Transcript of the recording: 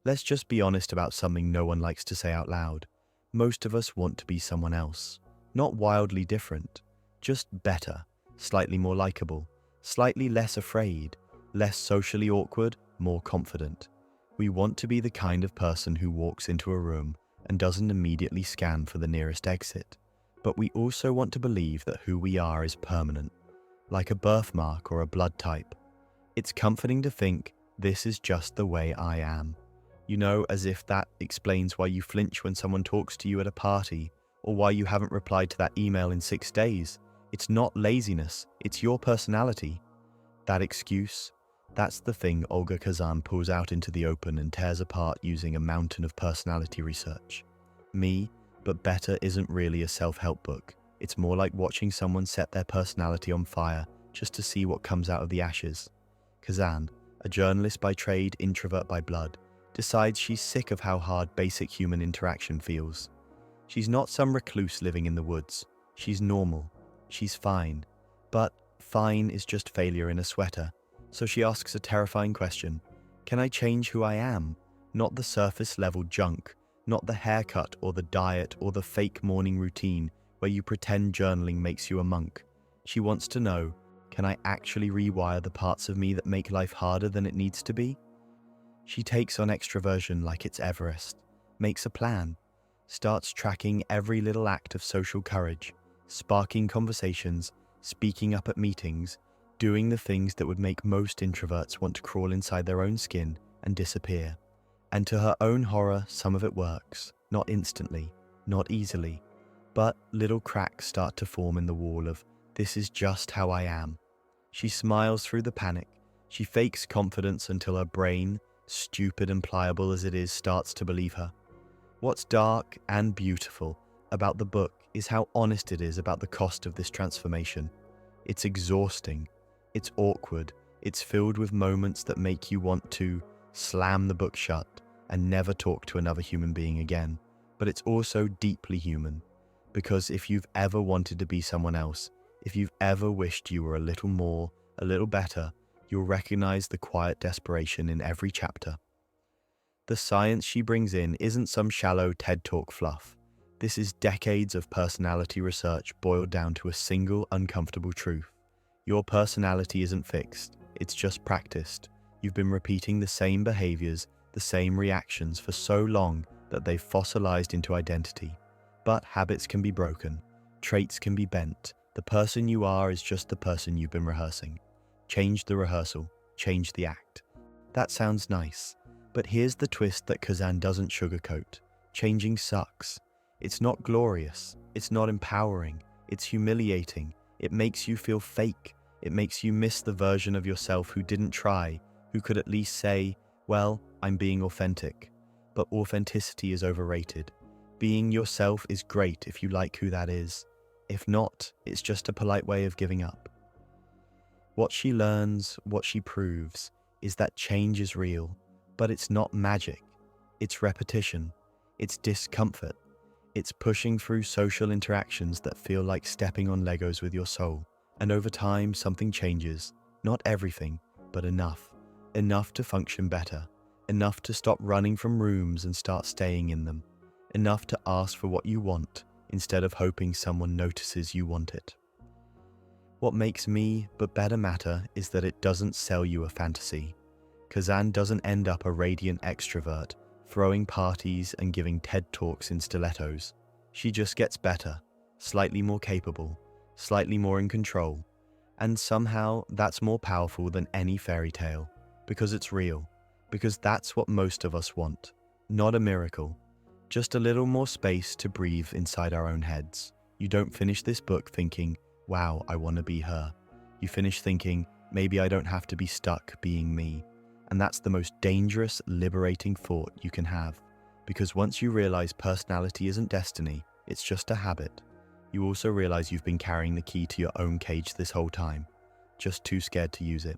Let's just be honest about something no one likes to say out loud. Most of us want to be someone else. Not wildly different, just better, slightly more likable, slightly less afraid, less socially awkward, more confident. We want to be the kind of person who walks into a room and doesn't immediately scan for the nearest exit. But we also want to believe that who we are is permanent, like a birthmark or a blood type. It's comforting to think, this is just the way I am. You know, as if that explains why you flinch when someone talks to you at a party, or why you haven't replied to that email in 6 days. It's not laziness, it's your personality. That excuse, that's the thing Olga Khazan pulls out into the open and tears apart using a mountain of personality research. Me, but Better isn't really a self-help book. It's more like watching someone set their personality on fire just to see what comes out of the ashes. Khazan, a journalist by trade, introvert by blood, decides she's sick of how hard basic human interaction feels. She's not some recluse living in the woods. She's normal. She's fine. But fine is just failure in a sweater. So she asks a terrifying question. Can I change who I am? Not the surface level junk, not the haircut or the diet or the fake morning routine where you pretend journaling makes you a monk. She wants to know, can I actually rewire the parts of me that make life harder than it needs to be? She takes on extroversion like it's Everest, makes a plan, starts tracking every little act of social courage, sparking conversations, speaking up at meetings, doing the things that would make most introverts want to crawl inside their own skin and disappear. And to her own horror, some of it works, not instantly, not easily, but little cracks start to form in the wall of, this is just how I am. She smiles through the panic. She fakes confidence until her brain, stupid and pliable as it is, starts to believe her. What's dark and beautiful about the book is how honest it is about the cost of this transformation. It's exhausting. It's awkward. It's filled with moments that make you want to slam the book shut and never talk to another human being again. But it's also deeply human, because if you've ever wanted to be someone else, if you've ever wished you were a little more, a little better, you'll recognize the quiet desperation in every chapter. The science she brings in isn't some shallow TED Talk fluff. This is decades of personality research boiled down to a single uncomfortable truth. Your personality isn't fixed, it's just practiced. You've been repeating the same behaviors, the same reactions for so long that they've fossilized into identity. But habits can be broken, traits can be bent. The person you are is just the person you've been rehearsing. Change the rehearsal, change the act. That sounds nice, but here's the twist that Khazan doesn't sugarcoat. Changing sucks. It's not glorious, it's not empowering, it's humiliating. It makes you feel fake. It makes you miss the version of yourself who didn't try, who could at least say, well, I'm being authentic. But authenticity is overrated. Being yourself is great if you like who that is. If not, it's just a polite way of giving up. What she learns, what she proves, is that change is real, but it's not magic. It's repetition. It's discomfort. It's pushing through social interactions that feel like stepping on Legos with your soul. And over time, something changes. Not everything, but enough. Enough to function better. Enough to stop running from rooms and start staying in them. Enough to ask for what you want, instead of hoping someone notices you want it. What makes Me But Better matter is that it doesn't sell you a fantasy. Khazan doesn't end up a radiant extrovert, throwing parties and giving TED Talks in stilettos. She just gets better, slightly more capable, slightly more in control. And somehow that's more powerful than any fairy tale, because it's real, because that's what most of us want. Not a miracle, just a little more space to breathe inside our own heads. You don't finish this book thinking, wow, I want to be her. You finish thinking, maybe I don't have to be stuck being me. And that's the most dangerous, liberating thought you can have. Because once you realize personality isn't destiny, it's just a habit, you also realize you've been carrying the key to your own cage this whole time, just too scared to use it.